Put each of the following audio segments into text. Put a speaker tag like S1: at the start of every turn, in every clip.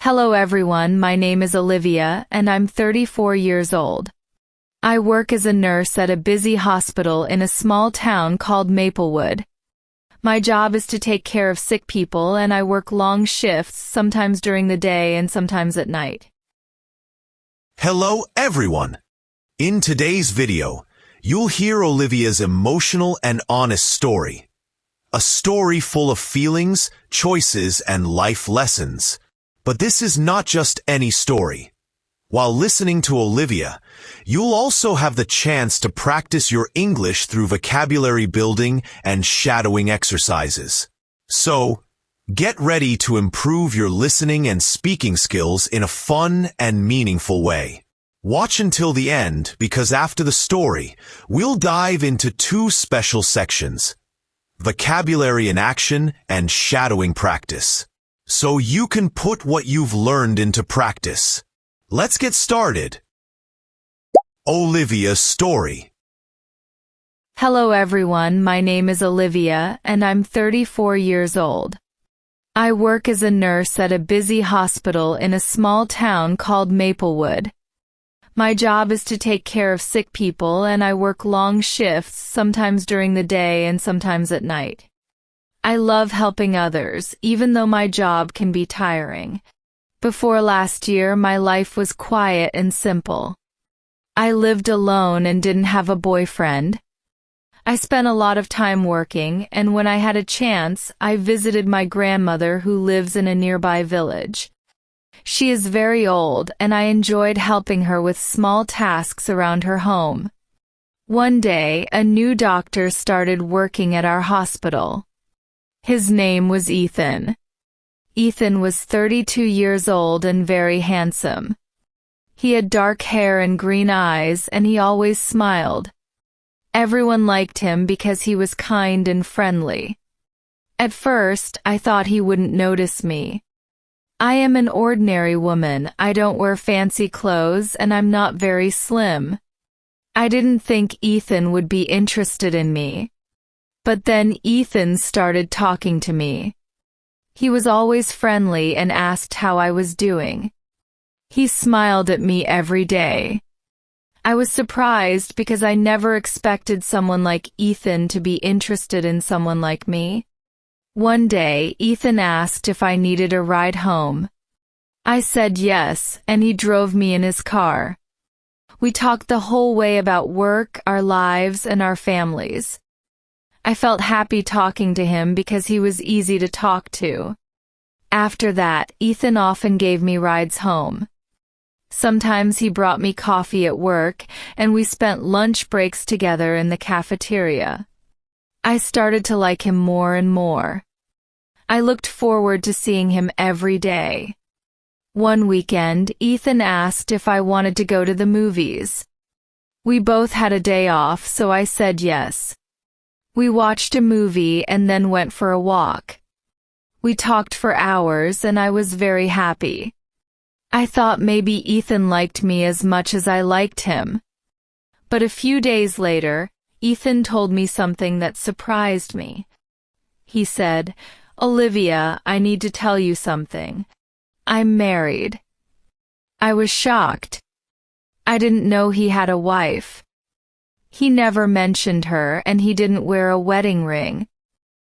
S1: Hello everyone, my name is Olivia and I'm 34 years old. I work as a nurse at a busy hospital in a small town called Maplewood. My job is to take care of sick people and I work long shifts, sometimes during the day and sometimes at night.
S2: Hello everyone! In today's video, you'll hear Olivia's emotional and honest story. A story full of feelings, choices, and life lessons. But this is not just any story. While listening to Olivia, you'll also have the chance to practice your English through vocabulary building and shadowing exercises. So, get ready to improve your listening and speaking skills in a fun and meaningful way. Watch until the end because after the story, we'll dive into two special sections: vocabulary in action and shadowing practice. So you can put what you've learned into practice. Let's get started. Olivia's story.
S1: Hello everyone, my name is Olivia and I'm 34 years old. I work as a nurse at a busy hospital in a small town called Maplewood. My job is to take care of sick people and I work long shifts, sometimes during the day and sometimes at night. I love helping others, even though my job can be tiring. Before last year, my life was quiet and simple. I lived alone and didn't have a boyfriend. I spent a lot of time working, and when I had a chance, I visited my grandmother who lives in a nearby village. She is very old, and I enjoyed helping her with small tasks around her home. One day, a new doctor started working at our hospital. His name was Ethan. Ethan was 32 years old and very handsome. He had dark hair and green eyes, and he always smiled. Everyone liked him because he was kind and friendly. At first, I thought he wouldn't notice me. I am an ordinary woman, I don't wear fancy clothes, and I'm not very slim. I didn't think Ethan would be interested in me. But then Ethan started talking to me. He was always friendly and asked how I was doing. He smiled at me every day. I was surprised because I never expected someone like Ethan to be interested in someone like me. One day, Ethan asked if I needed a ride home. I said yes, and he drove me in his car. We talked the whole way about work, our lives, and our families. I felt happy talking to him because he was easy to talk to. After that, Ethan often gave me rides home. Sometimes he brought me coffee at work, and we spent lunch breaks together in the cafeteria. I started to like him more and more. I looked forward to seeing him every day. One weekend, Ethan asked if I wanted to go to the movies. We both had a day off, so I said yes. We watched a movie and then went for a walk. We talked for hours and I was very happy. I thought maybe Ethan liked me as much as I liked him. But a few days later, Ethan told me something that surprised me. He said, "Olivia, I need to tell you something. I'm married." I was shocked. I didn't know he had a wife. He never mentioned her and he didn't wear a wedding ring.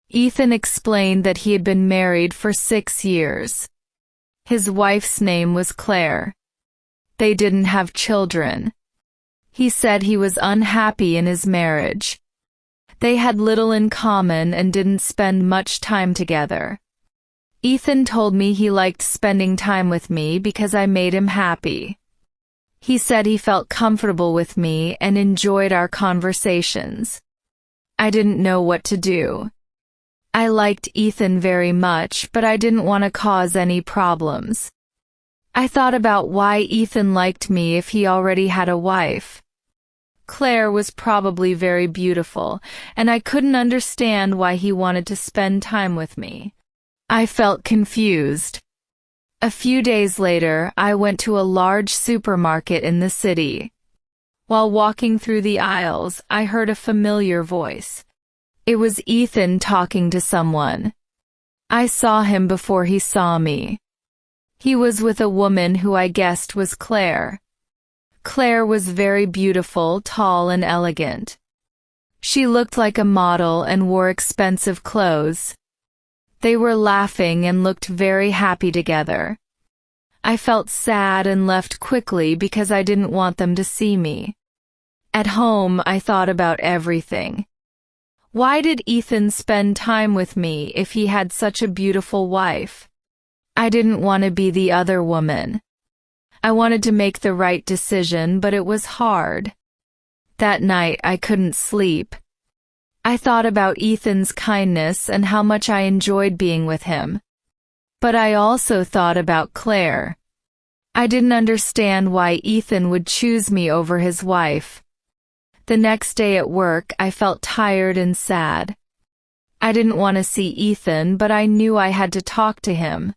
S1: Ethan explained that he had been married for 6 years. His wife's name was Claire. They didn't have children. He said he was unhappy in his marriage. They had little in common and didn't spend much time together. Ethan told me he liked spending time with me because I made him happy. He said he felt comfortable with me and enjoyed our conversations. I didn't know what to do. I liked Ethan very much, but I didn't want to cause any problems. I thought about why Ethan liked me if he already had a wife. Claire was probably very beautiful, and I couldn't understand why he wanted to spend time with me. I felt confused. A few days later, I went to a large supermarket in the city. While walking through the aisles, I heard a familiar voice. It was Ethan talking to someone. I saw him before he saw me. He was with a woman who I guessed was Claire. Claire was very beautiful, tall and elegant. She looked like a model and wore expensive clothes. They were laughing and looked very happy together. I felt sad and left quickly because I didn't want them to see me. At home, I thought about everything. Why did Ethan spend time with me if he had such a beautiful wife? I didn't want to be the other woman. I wanted to make the right decision, but it was hard. That night, I couldn't sleep. I thought about Ethan's kindness and how much I enjoyed being with him. But I also thought about Claire. I didn't understand why Ethan would choose me over his wife. The next day at work, I felt tired and sad. I didn't want to see Ethan, but I knew I had to talk to him.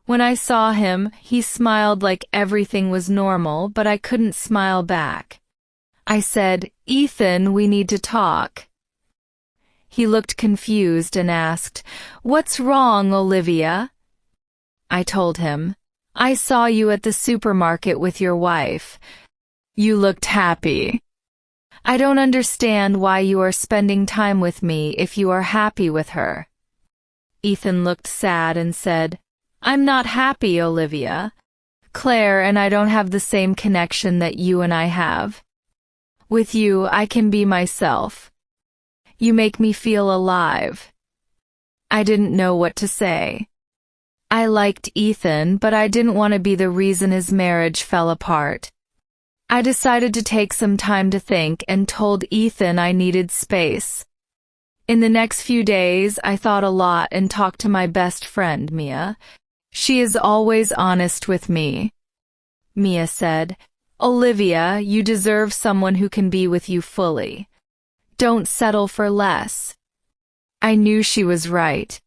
S1: When I saw him, he smiled like everything was normal, but I couldn't smile back. I said, "Ethan, we need to talk." He looked confused and asked, "What's wrong, Olivia?" I told him, "I saw you at the supermarket with your wife. You looked happy. I don't understand why you are spending time with me if you are happy with her." Ethan looked sad and said, "I'm not happy, Olivia. Claire and I don't have the same connection that you and I have. With you, I can be myself. You make me feel alive." I didn't know what to say. I liked Ethan, but I didn't want to be the reason his marriage fell apart. I decided to take some time to think and told Ethan I needed space. In the next few days, I thought a lot and talked to my best friend, Mia. She is always honest with me. Mia said, "Olivia, you deserve someone who can be with you fully. Don't settle for less." I knew she was right.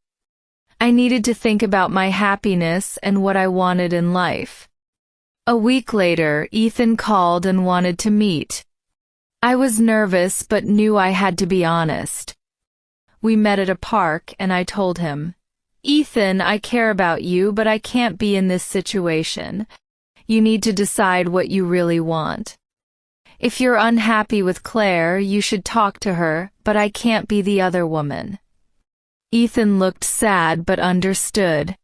S1: I needed to think about my happiness and what I wanted in life. A week later, Ethan called and wanted to meet. I was nervous but knew I had to be honest. We met at a park and I told him, "Ethan, I care about you, but I can't be in this situation. You need to decide what you really want. If you're unhappy with Claire, you should talk to her, but I can't be the other woman." Ethan looked sad but understood.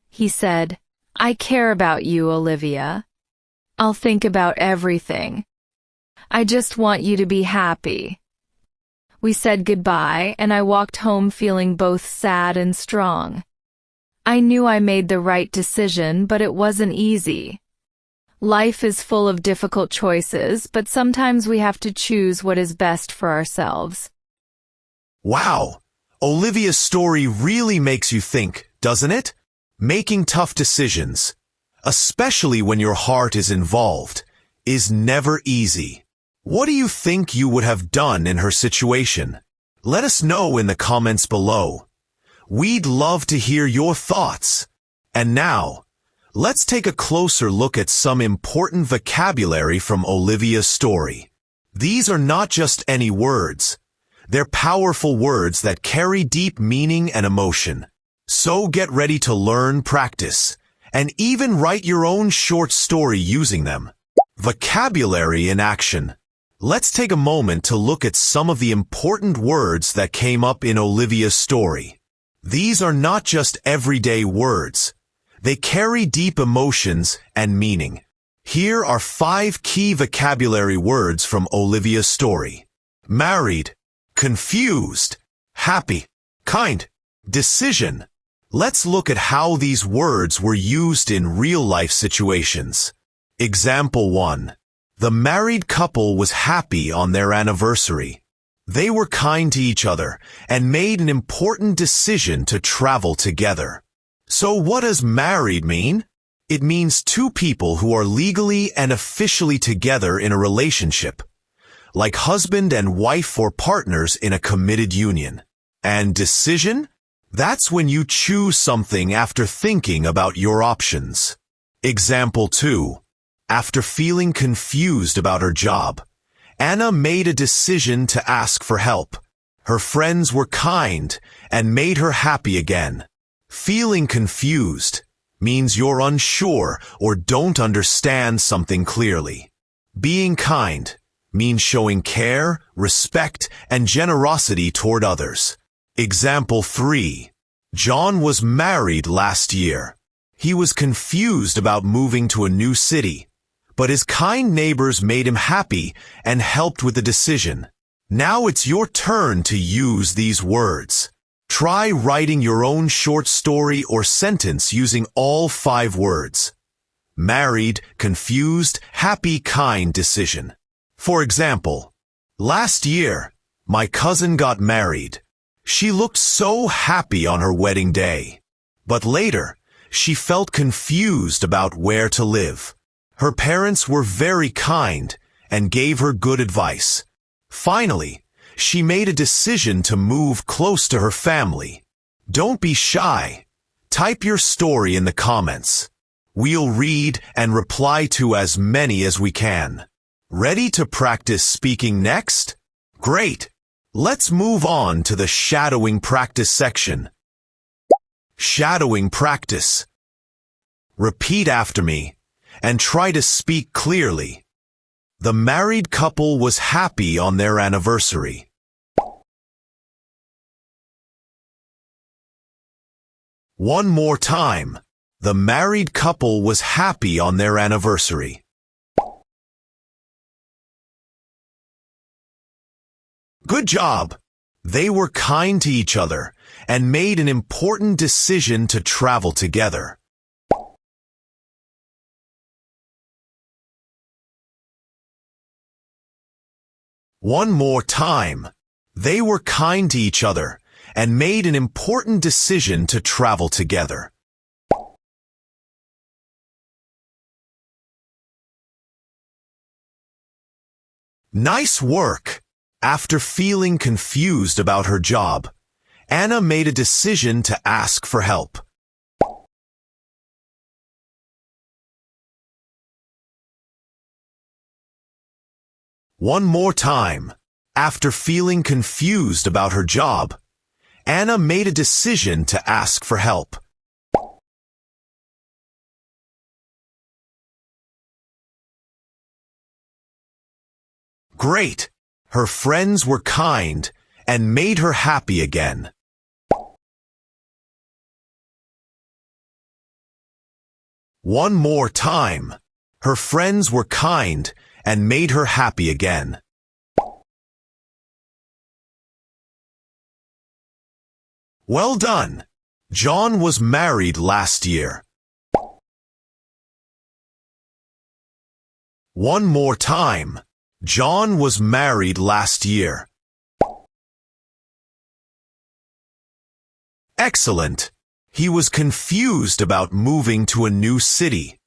S1: He said, "I care about you, Olivia. I'll think about everything. I just want you to be happy." We said goodbye, and I walked home feeling both sad and strong. I knew I made the right decision, but it wasn't easy. Life is full of difficult choices, but sometimes we have to choose what is best for ourselves.
S2: Wow! Olivia's story really makes you think, doesn't it? Making tough decisions, especially when your heart is involved, is never easy. What do you think you would have done in her situation? Let us know in the comments below. We'd love to hear your thoughts. And now, let's take a closer look at some important vocabulary from Olivia's story. These are not just any words. They're powerful words that carry deep meaning and emotion. So get ready to learn, practice, and even write your own short story using them. Vocabulary in action. Let's take a moment to look at some of the important words that came up in Olivia's story. These are not just everyday words. They carry deep emotions and meaning. Here are 5 key vocabulary words from Olivia's story. Married, confused, happy, kind, decision. Let's look at how these words were used in real-life situations. Example 1. The married couple was happy on their anniversary. They were kind to each other and made an important decision to travel together. So what does married mean? It means 2 people who are legally and officially together in a relationship, like husband and wife or partners in a committed union. And decision? That's when you choose something after thinking about your options. Example 2. After feeling confused about her job, Anna made a decision to ask for help. Her friends were kind and made her happy again. Feeling confused means you're unsure or don't understand something clearly. Being kind means showing care, respect, and generosity toward others. Example 3. John was married last year. He was confused about moving to a new city, but his kind neighbors made him happy and helped with the decision. Now it's your turn to use these words. Try writing your own short story or sentence using all 5 words. Married, confused, happy, kind, decision. For example, last year, my cousin got married. She looked so happy on her wedding day. But later, she felt confused about where to live. Her parents were very kind and gave her good advice. Finally, she made a decision to move close to her family. Don't be shy. Type your story in the comments. We'll read and reply to as many as we can. Ready to practice speaking next? Great! Let's move on to the shadowing practice section. Shadowing practice. Repeat after me and try to speak clearly. The married couple was happy on their anniversary. One more time. The married couple was happy on their anniversary. Good job! They were kind to each other and made an important decision to travel together. One more time. They were kind to each other and made an important decision to travel together. Nice work! After feeling confused about her job, Anna made a decision to ask for help. One more time. After feeling confused about her job, Anna made a decision to ask for help. Great! Her friends were kind and made her happy again. One more time. Her friends were kind and made her happy again. Well done! John was married last year. One more time. John was married last year. Excellent! He was confused about moving to a new city.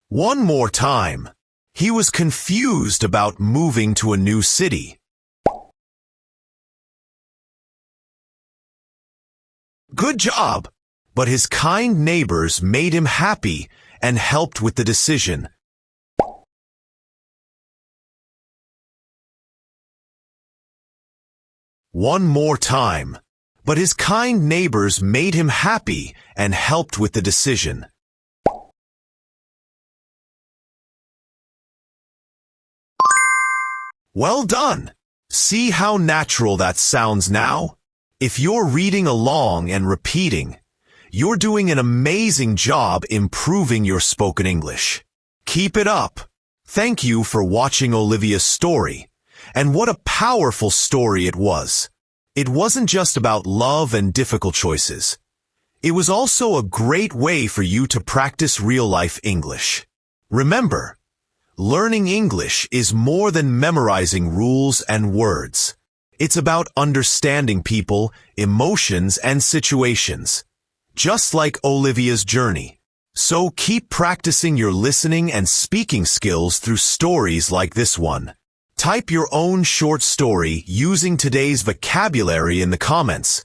S2: One more time. He was confused about moving to a new city. Good job! But his kind neighbors made him happy and helped with the decision. One more time. But his kind neighbors made him happy and helped with the decision. Well done! See how natural that sounds now? If you're reading along and repeating, you're doing an amazing job improving your spoken English. Keep it up. Thank you for watching Olivia's story. And what a powerful story it was. It wasn't just about love and difficult choices. It was also a great way for you to practice real-life English. Remember, learning English is more than memorizing rules and words. It's about understanding people, emotions, and situations. Just like Olivia's journey. So keep practicing your listening and speaking skills through stories like this one. Type your own short story using today's vocabulary in the comments.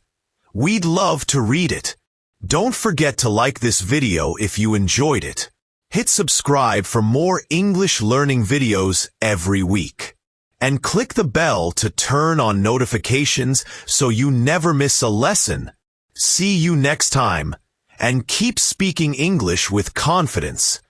S2: We'd love to read it. Don't forget to like this video if you enjoyed it. Hit subscribe for more English learning videos every week. and click the bell to turn on notifications so you never miss a lesson. See you next time, and keep speaking English with confidence.